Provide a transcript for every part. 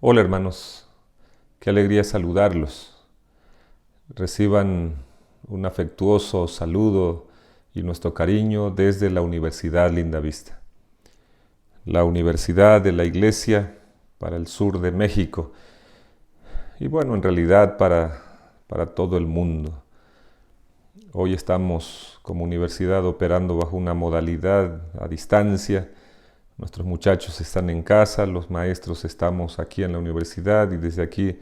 Hola hermanos, qué alegría saludarlos. Reciban un afectuoso saludo y nuestro cariño desde la Universidad Lindavista, la Universidad de la Iglesia para el sur de México y bueno, en realidad para todo el mundo. Hoy estamos como universidad operando bajo una modalidad a distancia. Nuestros muchachos están en casa, los maestros estamos aquí en la universidad y desde aquí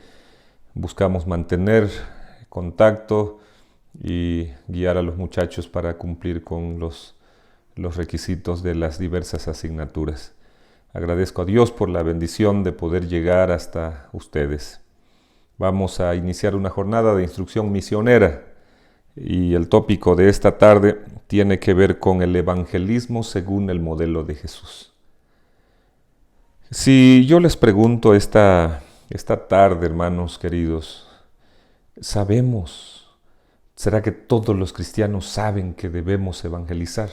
buscamos mantener contacto y guiar a los muchachos para cumplir con los requisitos de las diversas asignaturas. Agradezco a Dios por la bendición de poder llegar hasta ustedes. Vamos a iniciar una jornada de instrucción misionera y el tópico de esta tarde tiene que ver con el evangelismo según el modelo de Jesús. Si yo les pregunto esta tarde, hermanos queridos, ¿será que todos los cristianos saben que debemos evangelizar?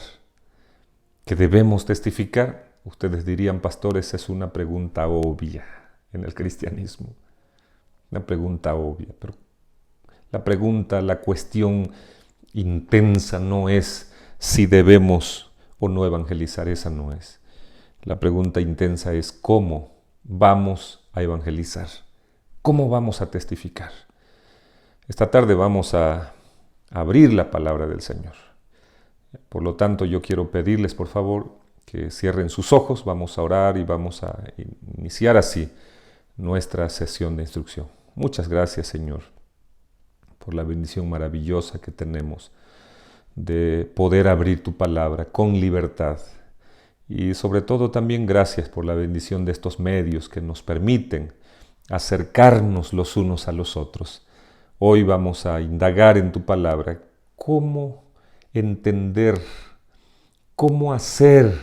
¿Que debemos testificar? Ustedes dirían, pastores, es una pregunta obvia en el cristianismo. Una pregunta obvia, pero la cuestión intensa no es si debemos o no evangelizar, esa no es. La pregunta intensa es cómo vamos a evangelizar, cómo vamos a testificar. Esta tarde vamos a abrir la palabra del Señor. Por lo tanto, yo quiero pedirles, por favor, que cierren sus ojos, vamos a orar y vamos a iniciar así nuestra sesión de instrucción. Muchas gracias, Señor, por la bendición maravillosa que tenemos de poder abrir tu palabra con libertad. Y sobre todo también gracias por la bendición de estos medios que nos permiten acercarnos los unos a los otros. Hoy vamos a indagar en tu palabra cómo entender, cómo hacer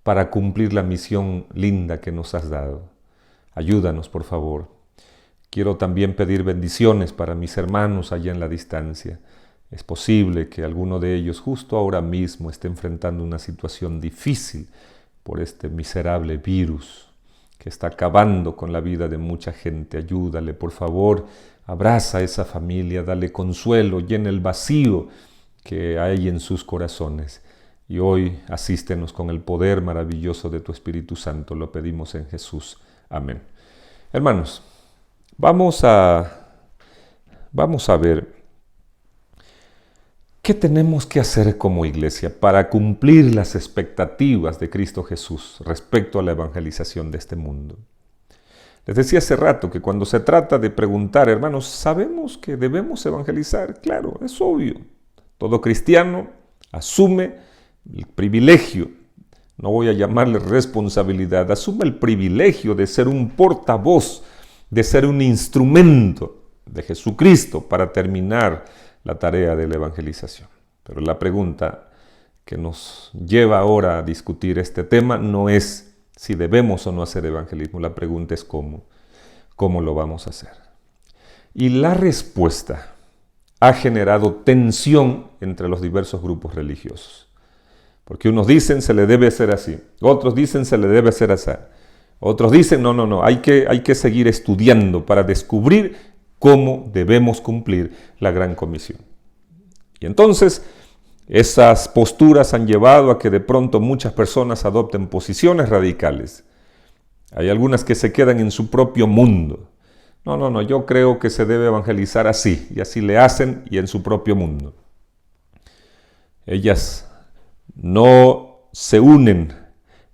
para cumplir la misión linda que nos has dado. Ayúdanos, por favor. Quiero también pedir bendiciones para mis hermanos allá en la distancia. Es posible que alguno de ellos justo ahora mismo esté enfrentando una situación difícil por este miserable virus que está acabando con la vida de mucha gente. Ayúdale, por favor, abraza a esa familia, dale consuelo, llena el vacío que hay en sus corazones. Y hoy asístenos con el poder maravilloso de tu Espíritu Santo, lo pedimos en Jesús. Amén. Hermanos, vamos a ver ¿qué tenemos que hacer como iglesia para cumplir las expectativas de Cristo Jesús respecto a la evangelización de este mundo? Les decía hace rato que cuando se trata de preguntar, hermanos, ¿sabemos que debemos evangelizar? Claro, es obvio. Todo cristiano asume el privilegio, no voy a llamarle responsabilidad, asume el privilegio de ser un portavoz, de ser un instrumento de Jesucristo para terminar la tarea de la evangelización. Pero la pregunta que nos lleva ahora a discutir este tema no es si debemos o no hacer evangelismo, la pregunta es cómo lo vamos a hacer. Y la respuesta ha generado tensión entre los diversos grupos religiosos. Porque unos dicen se le debe hacer así, otros dicen se le debe hacer así, otros dicen no, hay que seguir estudiando para descubrir cómo debemos cumplir la gran comisión. Y entonces, esas posturas han llevado a que de pronto muchas personas adopten posiciones radicales. Hay algunas que se quedan en su propio mundo. No, yo creo que se debe evangelizar así, y así le hacen y en su propio mundo. Ellas no se unen,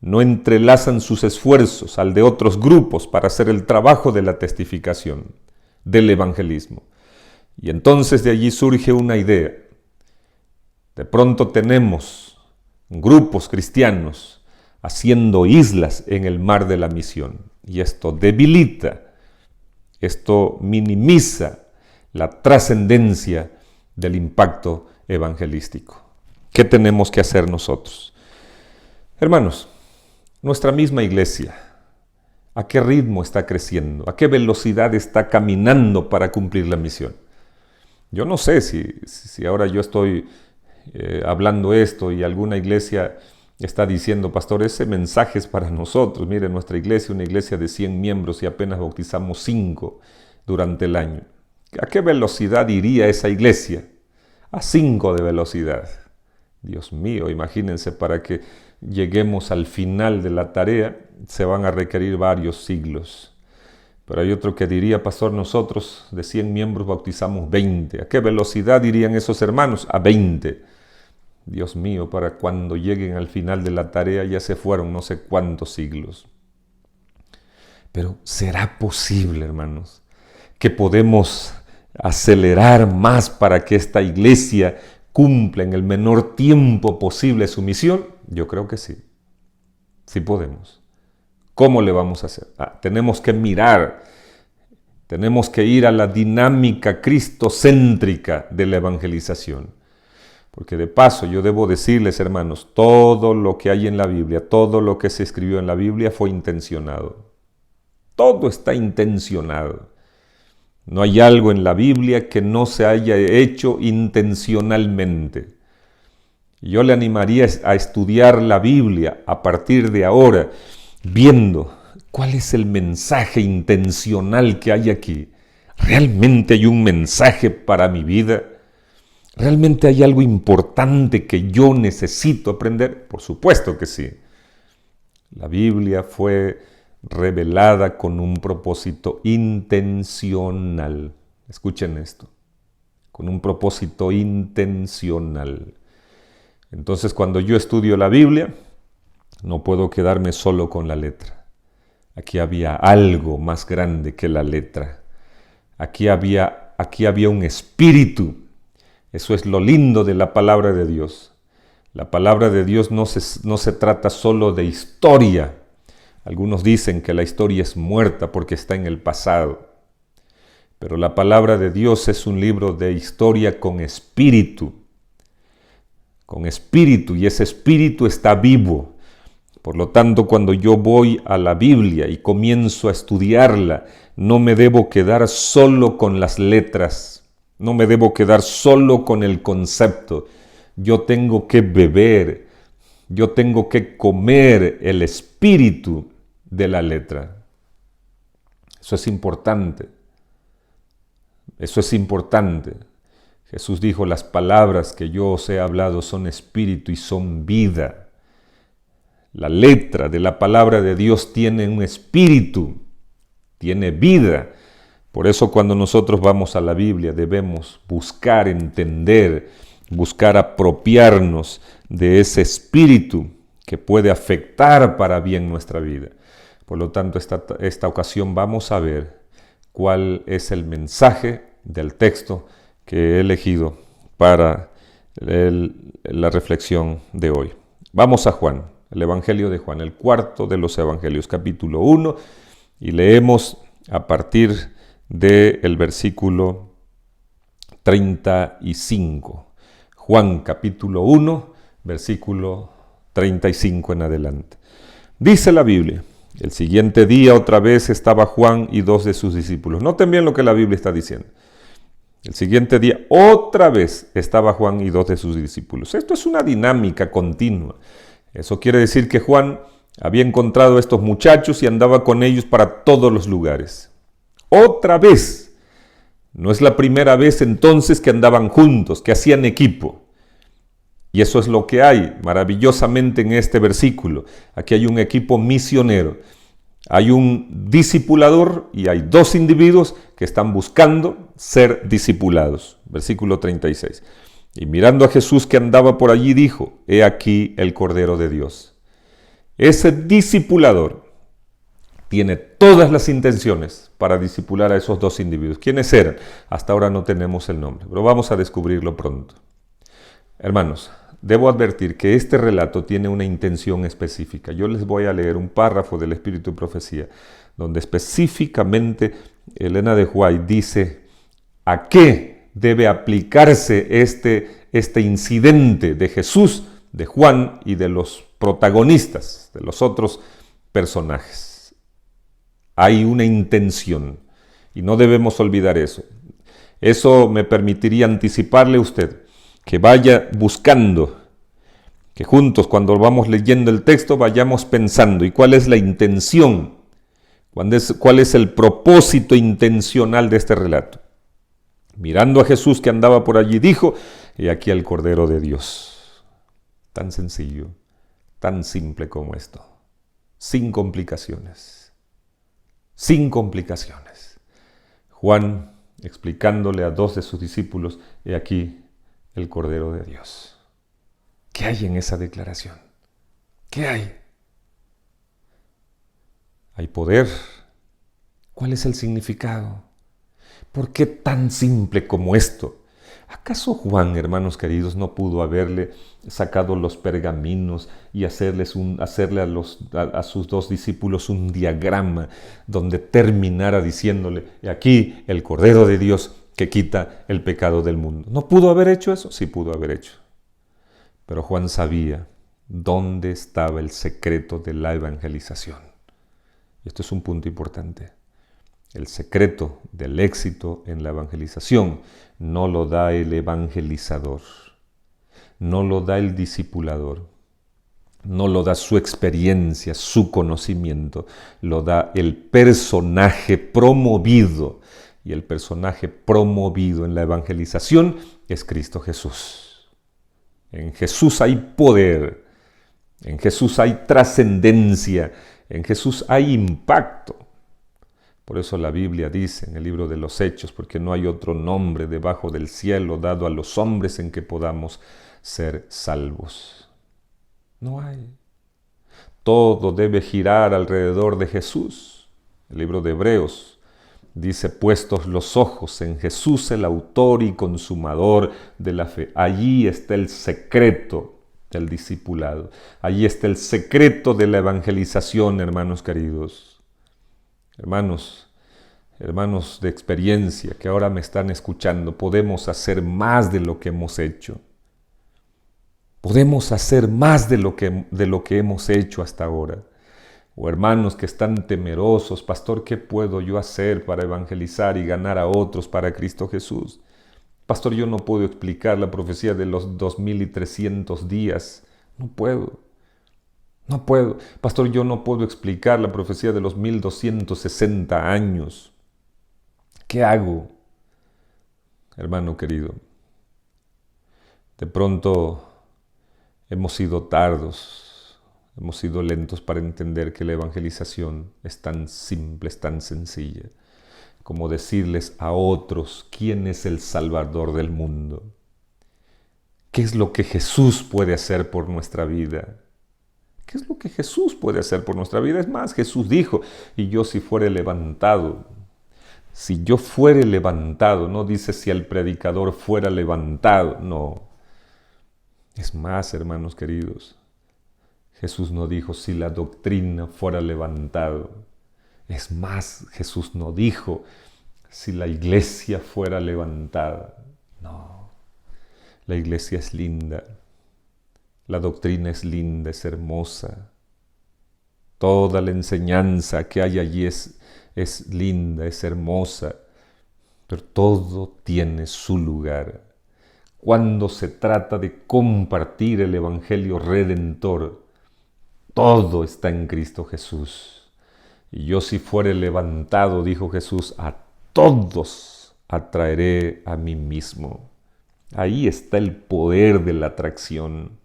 no entrelazan sus esfuerzos al de otros grupos para hacer el trabajo de la testificación, del evangelismo. Y entonces de allí surge una idea. De pronto tenemos grupos cristianos haciendo islas en el mar de la misión. Y esto debilita, esto minimiza la trascendencia del impacto evangelístico. ¿Qué tenemos que hacer nosotros? Hermanos, nuestra misma iglesia, ¿a qué ritmo está creciendo? ¿A qué velocidad está caminando para cumplir la misión? Yo no sé si ahora yo estoy hablando esto y alguna iglesia está diciendo, pastor, ese mensaje es para nosotros. Mire, nuestra iglesia, una iglesia de 100 miembros y apenas bautizamos 5 durante el año. ¿A qué velocidad iría esa iglesia? A 5 de velocidad. Dios mío, imagínense, para que lleguemos al final de la tarea se van a requerir varios siglos. Pero hay otro que diría, pastor, nosotros de 100 miembros bautizamos 20. ¿A qué velocidad irían esos hermanos? A 20. Dios mío, para cuando lleguen al final de la tarea ya se fueron no sé cuántos siglos. Pero ¿será posible, hermanos, que podemos acelerar más para que esta iglesia cumpla en el menor tiempo posible su misión? Yo creo que sí. Sí podemos. ¿Cómo le vamos a hacer? Tenemos que mirar, tenemos que ir a la dinámica cristocéntrica de la evangelización. Porque de paso yo debo decirles, hermanos, todo lo que hay en la Biblia, todo lo que se escribió en la Biblia fue intencionado. Todo está intencionado. No hay algo en la Biblia que no se haya hecho intencionalmente. Yo le animaría a estudiar la Biblia a partir de ahora, viendo cuál es el mensaje intencional que hay aquí. ¿Realmente hay un mensaje para mi vida? ¿Realmente hay algo importante que yo necesito aprender? Por supuesto que sí. La Biblia fue revelada con un propósito intencional. Escuchen esto. Con un propósito intencional. Entonces, cuando yo estudio la Biblia, no puedo quedarme solo con la letra. Aquí había algo más grande que la letra. Aquí había un espíritu. Eso es lo lindo de la palabra de Dios. La palabra de Dios no se trata solo de historia. Algunos dicen que la historia es muerta porque está en el pasado. Pero la palabra de Dios es un libro de historia con espíritu. Con espíritu, y ese espíritu está vivo. Por lo tanto, cuando yo voy a la Biblia y comienzo a estudiarla, no me debo quedar solo con las letras, no me debo quedar solo con el concepto. Yo tengo que beber, yo tengo que comer el espíritu de la letra. Eso es importante. Eso es importante. Jesús dijo, las palabras que yo os he hablado son espíritu y son vida. La letra de la palabra de Dios tiene un espíritu, tiene vida. Por eso cuando nosotros vamos a la Biblia debemos buscar entender, buscar apropiarnos de ese espíritu que puede afectar para bien nuestra vida. Por lo tanto, esta ocasión vamos a ver cuál es el mensaje del texto que he elegido para la reflexión de hoy. Vamos a Juan. El Evangelio de Juan, el cuarto de los Evangelios, capítulo 1, y leemos a partir del versículo 35. Juan, capítulo 1, versículo 35 en adelante. Dice la Biblia, el siguiente día otra vez estaba Juan y 2 de sus discípulos. Noten bien lo que la Biblia está diciendo. El siguiente día otra vez estaba Juan y 2 de sus discípulos. Esto es una dinámica continua. Eso quiere decir que Juan había encontrado a estos muchachos y andaba con ellos para todos los lugares. Otra vez. No es la primera vez entonces que andaban juntos, que hacían equipo. Y eso es lo que hay maravillosamente en este versículo. Aquí hay un equipo misionero. Hay un discipulador y hay 2 individuos que están buscando ser discipulados. Versículo 36. Y mirando a Jesús que andaba por allí, dijo, he aquí el Cordero de Dios. Ese discipulador tiene todas las intenciones para discipular a esos 2 individuos. ¿Quiénes eran? Hasta ahora no tenemos el nombre, pero vamos a descubrirlo pronto. Hermanos, debo advertir que este relato tiene una intención específica. Yo les voy a leer un párrafo del Espíritu de Profecía, donde específicamente Elena de White dice a qué debe aplicarse este incidente de Jesús, de Juan y de los protagonistas, de los otros personajes. Hay una intención y no debemos olvidar eso. Eso me permitiría anticiparle a usted que vaya buscando Que juntos, cuando vamos leyendo el texto, vayamos pensando, ¿y cuál es la intención? ¿Cuál es el propósito intencional de este relato? Mirando a Jesús que andaba por allí, dijo, he aquí el Cordero de Dios. Tan sencillo, tan simple como esto. Sin complicaciones. Sin complicaciones. Juan, explicándole a 2 de sus discípulos, he aquí el Cordero de Dios. ¿Qué hay en esa declaración? ¿Qué hay? Hay poder. ¿Cuál es el significado? ¿Por qué tan simple como esto? ¿Acaso Juan, hermanos queridos, no pudo haberle sacado los pergaminos y hacerle a sus 2 discípulos un diagrama donde terminara diciéndole, aquí el Cordero de Dios que quita el pecado del mundo? ¿No pudo haber hecho eso? Sí pudo haber hecho. Pero Juan sabía dónde estaba el secreto de la evangelización. Y esto es un punto importante. El secreto del éxito en la evangelización no lo da el evangelizador, no lo da el discipulador, no lo da su experiencia, su conocimiento, lo da el personaje promovido. Y el personaje promovido en la evangelización es Cristo Jesús. En Jesús hay poder, en Jesús hay trascendencia, en Jesús hay impacto. Por eso la Biblia dice en el libro de los Hechos, porque no hay otro nombre debajo del cielo dado a los hombres en que podamos ser salvos. No hay. Todo debe girar alrededor de Jesús. El libro de Hebreos dice, puestos los ojos en Jesús, el autor y consumador de la fe. Allí está el secreto del discipulado. Allí está el secreto de la evangelización, hermanos queridos. Hermanos de experiencia que ahora me están escuchando, podemos hacer más de lo que hemos hecho. Podemos hacer más de lo que hemos hecho hasta ahora. O hermanos que están temerosos, pastor, ¿qué puedo yo hacer para evangelizar y ganar a otros para Cristo Jesús? Pastor, yo no puedo explicar la profecía de los 2300 días. No puedo. Pastor, yo no puedo explicar la profecía de los 1260 años. ¿Qué hago? Hermano querido, de pronto hemos sido tardos, hemos sido lentos para entender que la evangelización es tan simple, es tan sencilla, como decirles a otros quién es el Salvador del mundo. ¿Qué es lo que Jesús puede hacer por nuestra vida? ¿Qué es lo que Jesús puede hacer por nuestra vida? Es más, Jesús dijo, y yo si fuere levantado, no dice si el predicador fuera levantado, no. Es más, hermanos queridos, Jesús no dijo si la doctrina fuera levantado. Es más, Jesús no dijo si la iglesia fuera levantada. No, la iglesia es linda. La doctrina es linda, es hermosa. Toda la enseñanza que hay allí es linda, es hermosa. Pero todo tiene su lugar. Cuando se trata de compartir el Evangelio Redentor, todo está en Cristo Jesús. Y yo si fuere levantado, dijo Jesús, a todos atraeré a mí mismo. Ahí está el poder de la atracción.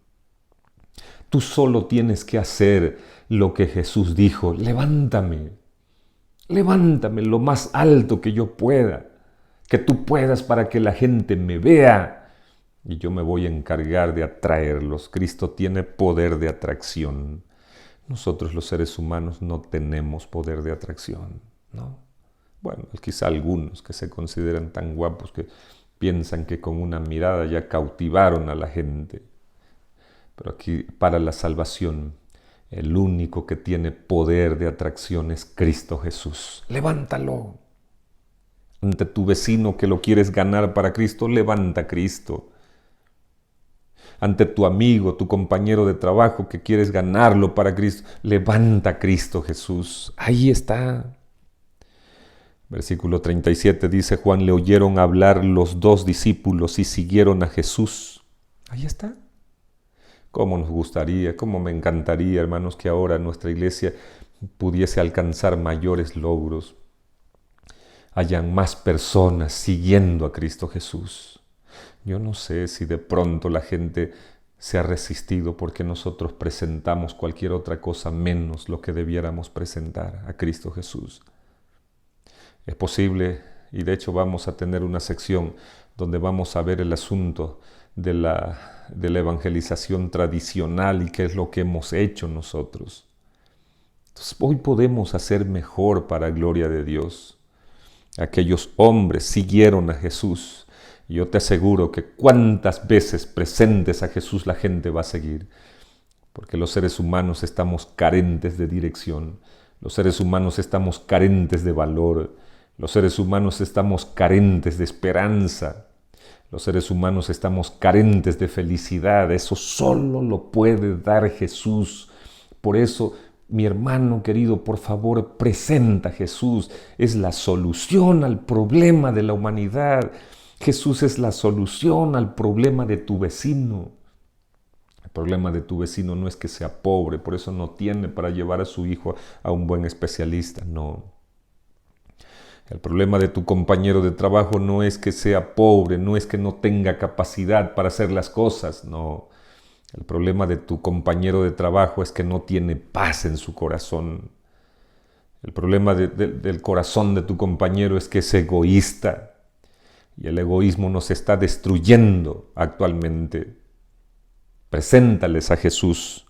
Tú solo tienes que hacer lo que Jesús dijo. Levántame lo más alto que yo pueda, que tú puedas para que la gente me vea y yo me voy a encargar de atraerlos. Cristo tiene poder de atracción. Nosotros los seres humanos no tenemos poder de atracción, ¿no? Bueno, quizá algunos que se consideran tan guapos que piensan que con una mirada ya cautivaron a la gente. Pero aquí, para la salvación, el único que tiene poder de atracción es Cristo Jesús. Levántalo. Ante tu vecino que lo quieres ganar para Cristo, levanta a Cristo. Ante tu amigo, tu compañero de trabajo que quieres ganarlo para Cristo, levanta a Cristo Jesús. Ahí está. Versículo 37 dice, Juan le oyeron hablar los 2 discípulos y siguieron a Jesús. Ahí está. Cómo nos gustaría, cómo me encantaría, hermanos, que ahora nuestra iglesia pudiese alcanzar mayores logros. Hayan más personas siguiendo a Cristo Jesús. Yo no sé si de pronto la gente se ha resistido porque nosotros presentamos cualquier otra cosa menos lo que debiéramos presentar a Cristo Jesús. Es posible, y de hecho vamos a tener una sección donde vamos a ver el asunto de la evangelización tradicional y qué es lo que hemos hecho nosotros. Entonces, hoy podemos hacer mejor para gloria de Dios. Aquellos hombres siguieron a Jesús. Y yo te aseguro que cuántas veces presentes a Jesús la gente va a seguir. Porque los seres humanos estamos carentes de dirección. Los seres humanos estamos carentes de valor. Los seres humanos estamos carentes de esperanza. Los seres humanos estamos carentes de felicidad. Eso solo lo puede dar Jesús. Por eso, mi hermano querido, por favor, presenta a Jesús. Es la solución al problema de la humanidad. Jesús es la solución al problema de tu vecino. El problema de tu vecino no es que sea pobre, por eso no tiene para llevar a su hijo a un buen especialista, no. El problema de tu compañero de trabajo no es que sea pobre, no es que no tenga capacidad para hacer las cosas, no. El problema de tu compañero de trabajo es que no tiene paz en su corazón. El problema del corazón de tu compañero es que es egoísta. Y el egoísmo nos está destruyendo actualmente. Preséntales a Jesús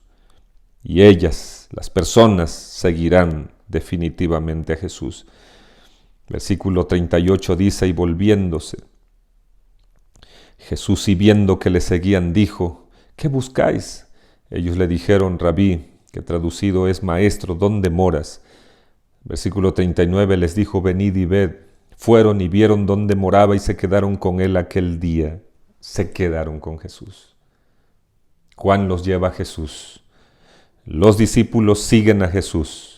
y ellas, las personas, seguirán definitivamente a Jesús. Versículo 38 dice, y volviéndose, Jesús, y viendo que le seguían, dijo, ¿qué buscáis? Ellos le dijeron, Rabí, que traducido es maestro, ¿dónde moras? Versículo 39 les dijo, venid y ved. Fueron y vieron dónde moraba y se quedaron con él aquel día. Se quedaron con Jesús. Juan los lleva a Jesús. Los discípulos siguen a Jesús.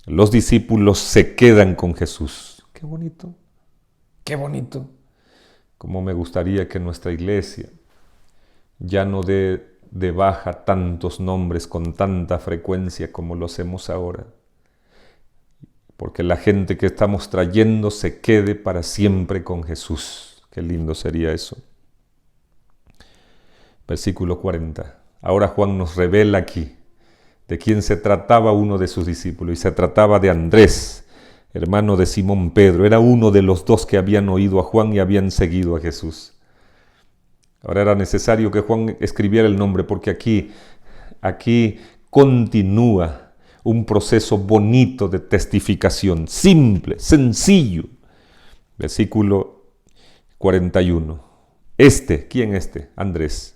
Los discípulos se quedan con Jesús. Qué bonito, qué bonito. Cómo me gustaría que nuestra iglesia ya no dé de baja tantos nombres con tanta frecuencia como lo hacemos ahora. Porque la gente que estamos trayendo se quede para siempre con Jesús. Qué lindo sería eso. Versículo 40. Ahora Juan nos revela aquí de quién se trataba uno de sus discípulos. Y se trataba de Andrés, hermano de Simón Pedro. Era uno de los dos que habían oído a Juan y habían seguido a Jesús. Ahora era necesario que Juan escribiera el nombre porque aquí continúa un proceso bonito de testificación, simple, sencillo. Versículo 41. ¿Quién Andrés,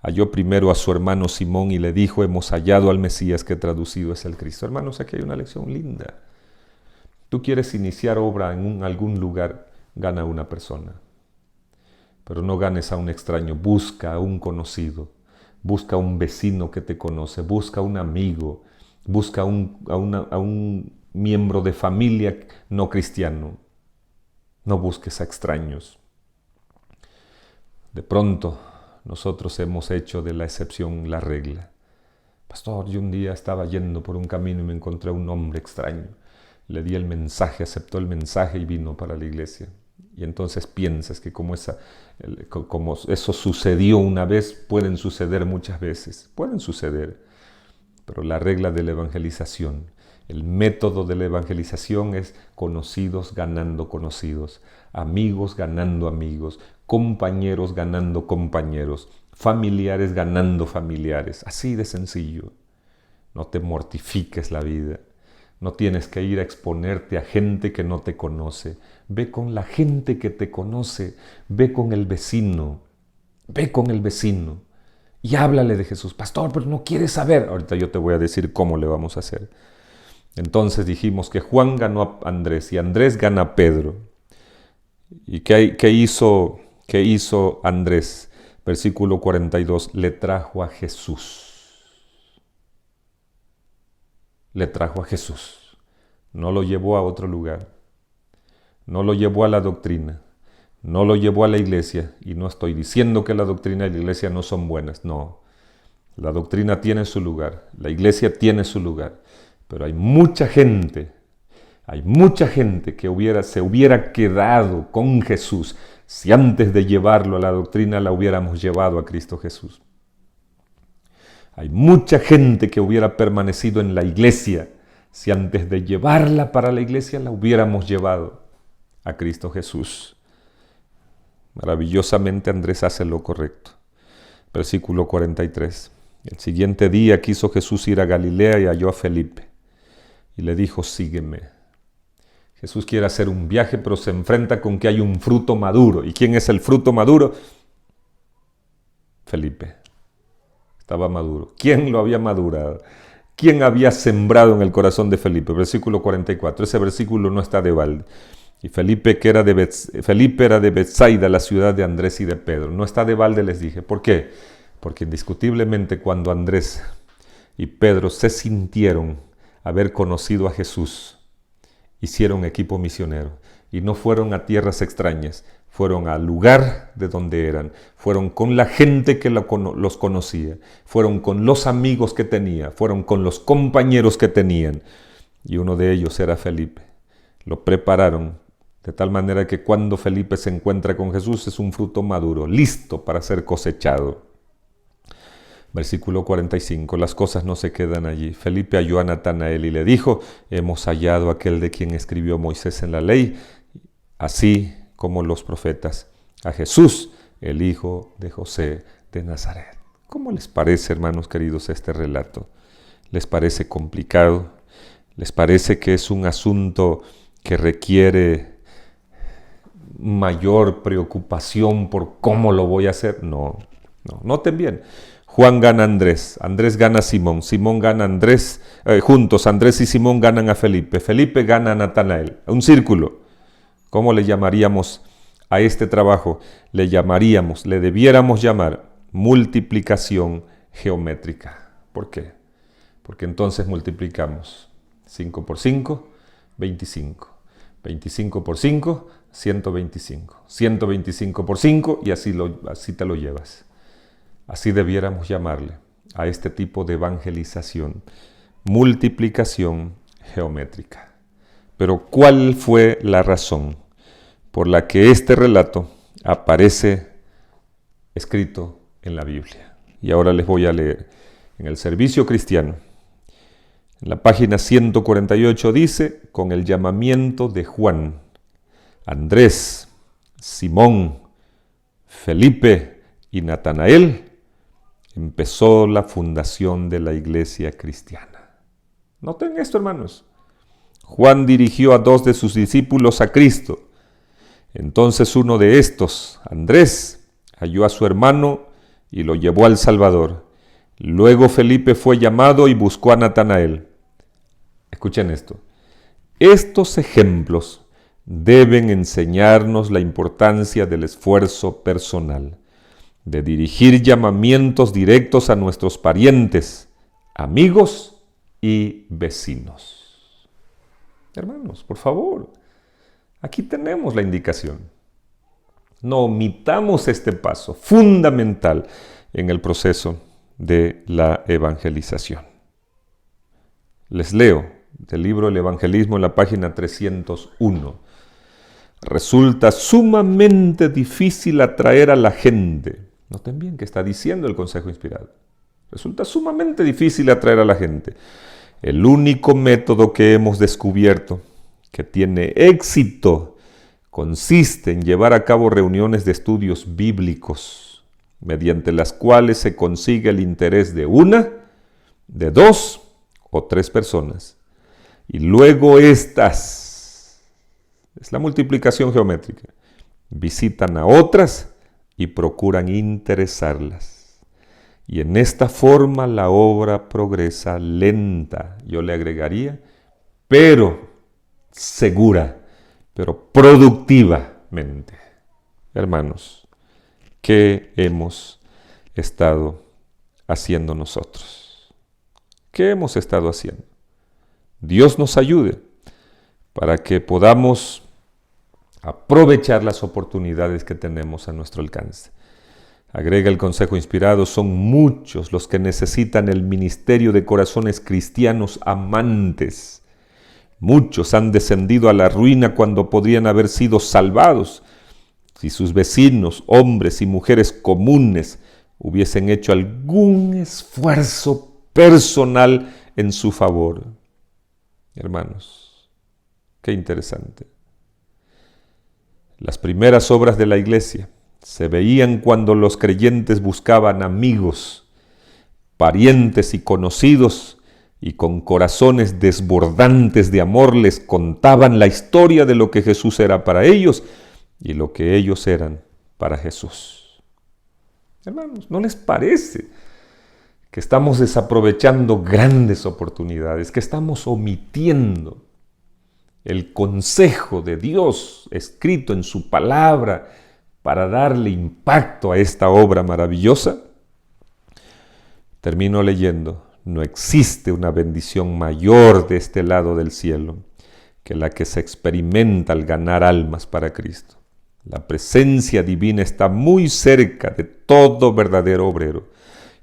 halló primero a su hermano Simón y le dijo, hemos hallado al Mesías, que traducido es el Cristo. Hermanos, aquí hay una lección linda. Tú quieres iniciar obra en algún lugar, gana a una persona. Pero no ganes a un extraño, busca a un conocido, busca a un vecino que te conoce, busca a un amigo, busca a un miembro de familia no cristiano. No busques a extraños. De pronto, nosotros hemos hecho de la excepción la regla. Pastor, yo un día estaba yendo por un camino y me encontré a un hombre extraño. Le di el mensaje, aceptó el mensaje y vino para la iglesia. Y entonces piensas que como eso sucedió una vez, pueden suceder muchas veces. Pueden suceder. Pero la regla de la evangelización, el método de la evangelización es conocidos ganando conocidos, amigos ganando amigos, compañeros ganando compañeros, familiares ganando familiares. Así de sencillo. No te mortifiques la vida. No tienes que ir a exponerte a gente que no te conoce. Ve con la gente que te conoce. Ve con el vecino. Ve con el vecino. Y háblale de Jesús. Pastor, pero no quieres saber. Ahorita yo te voy a decir cómo le vamos a hacer. Entonces dijimos que Juan ganó a Andrés y Andrés gana a Pedro. ¿Y qué hizo Andrés? Versículo 42. Le trajo a Jesús. Le trajo a Jesús. No lo llevó a otro lugar. No lo llevó a la doctrina. No lo llevó a la iglesia. Y no estoy diciendo que la doctrina y la iglesia no son buenas. No. La doctrina tiene su lugar, la iglesia tiene su lugar, pero hay mucha gente que se hubiera quedado con Jesús si antes de llevarlo a la doctrina la hubiéramos llevado a Cristo Jesús. Hay mucha gente que hubiera permanecido en la iglesia si antes de llevarla para la iglesia la hubiéramos llevado a Cristo Jesús. Maravillosamente Andrés hace lo correcto. Versículo 43. El siguiente día quiso Jesús ir a Galilea y halló a Felipe. Y le dijo, sígueme. Jesús quiere hacer un viaje, pero se enfrenta con que hay un fruto maduro. ¿Y quién es el fruto maduro? Felipe. Estaba maduro. ¿Quién lo había madurado? ¿Quién había sembrado en el corazón de Felipe? Versículo 44. Ese versículo no está de balde. Y Felipe era de Betsaida, la ciudad de Andrés y de Pedro. No está de balde, les dije. ¿Por qué? Porque indiscutiblemente cuando Andrés y Pedro se sintieron haber conocido a Jesús, hicieron equipo misionero y no fueron a tierras extrañas, fueron al lugar de donde eran, fueron con la gente que los conocía, fueron con los amigos que tenía, fueron con los compañeros que tenían, y uno de ellos era Felipe. Lo prepararon de tal manera que cuando Felipe se encuentra con Jesús es un fruto maduro, listo para ser cosechado. Versículo 45, las cosas no se quedan allí. Felipe halló a Natanael y le dijo, hemos hallado a aquel de quien escribió Moisés en la ley, así como los profetas, a Jesús, el hijo de José de Nazaret. ¿Cómo les parece, hermanos queridos, este relato? ¿Les parece complicado? ¿Les parece que es un asunto que requiere mayor preocupación por cómo lo voy a hacer? No. Noten bien. Juan gana a Andrés, Andrés gana a Simón, Simón gana a Andrés, juntos Andrés y Simón ganan a Felipe, Felipe gana a Natanael, un círculo. ¿Cómo le llamaríamos a este trabajo? Le debiéramos llamar multiplicación geométrica. ¿Por qué? Porque entonces multiplicamos 5 por 5, 25. 25 por 5, 125. 125 por 5 y así te lo llevas. Así debiéramos llamarle a este tipo de evangelización, multiplicación geométrica. Pero ¿cuál fue la razón por la que este relato aparece escrito en la Biblia? Y ahora les voy a leer. En el Servicio Cristiano, en la página 148 dice, con el llamamiento de Juan, Andrés, Simón, Felipe y Natanael, empezó la fundación de la iglesia cristiana. Noten esto, hermanos. Juan dirigió a 2 de sus discípulos a Cristo. Entonces uno de estos, Andrés, halló a su hermano y lo llevó al Salvador. Luego Felipe fue llamado y buscó a Natanael. Escuchen esto. Estos ejemplos deben enseñarnos la importancia del esfuerzo personal, de dirigir llamamientos directos a nuestros parientes, amigos y vecinos. Hermanos, por favor, aquí tenemos la indicación. No omitamos este paso fundamental en el proceso de la evangelización. Les leo del libro El Evangelismo en la página 301. Resulta sumamente difícil atraer a la gente. Noten bien que está diciendo el consejo inspirado. Resulta sumamente difícil atraer a la gente. El único método que hemos descubierto que tiene éxito consiste en llevar a cabo reuniones de estudios bíblicos, mediante las cuales se consigue el interés de 1, de 2 o 3 personas. Y luego estas, es la multiplicación geométrica, visitan a otras y procuran interesarlas. Y en esta forma la obra progresa lenta, yo le agregaría, pero segura, pero productivamente. Hermanos, ¿qué hemos estado haciendo nosotros? ¿Qué hemos estado haciendo? Dios nos ayude para que podamos aprovechar las oportunidades que tenemos a nuestro alcance. Agrega el consejo inspirado, son muchos los que necesitan el ministerio de corazones cristianos amantes. Muchos han descendido a la ruina cuando podrían haber sido salvados si sus vecinos, hombres y mujeres comunes, hubiesen hecho algún esfuerzo personal en su favor. Hermanos, qué interesante. Las primeras obras de la iglesia se veían cuando los creyentes buscaban amigos, parientes y conocidos, y con corazones desbordantes de amor les contaban la historia de lo que Jesús era para ellos y lo que ellos eran para Jesús. Hermanos, ¿no les parece que estamos desaprovechando grandes oportunidades, que estamos omitiendo el consejo de Dios escrito en su palabra para darle impacto a esta obra maravillosa? Termino leyendo: no existe una bendición mayor de este lado del cielo que la que se experimenta al ganar almas para Cristo. La presencia divina está muy cerca de todo verdadero obrero,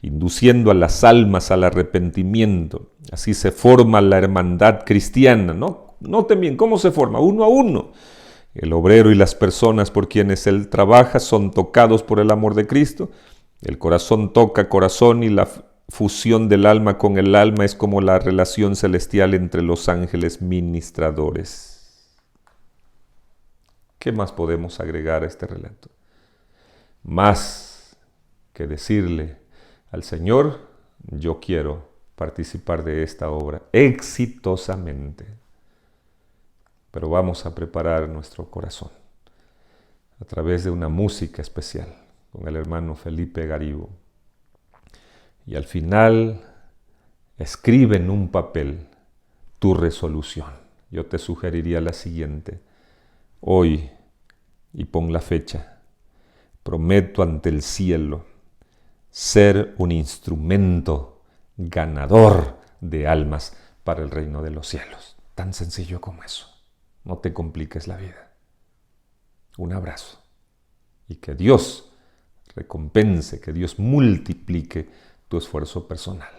induciendo a las almas al arrepentimiento. Así se forma la hermandad cristiana, ¿no? Noten bien cómo se forma, uno a uno. El obrero y las personas por quienes él trabaja son tocados por el amor de Cristo. El corazón toca corazón y la fusión del alma con el alma es como la relación celestial entre los ángeles ministradores. ¿Qué más podemos agregar a este relato? Más que decirle al Señor, yo quiero participar de esta obra exitosamente. Pero vamos a preparar nuestro corazón a través de una música especial con el hermano Felipe Garibo. Y al final, escribe en un papel tu resolución. Yo te sugeriría la siguiente: hoy, y pon la fecha, prometo ante el cielo ser un instrumento ganador de almas para el reino de los cielos. Tan sencillo como eso. No te compliques la vida. Un abrazo. Y que Dios recompense, que Dios multiplique tu esfuerzo personal.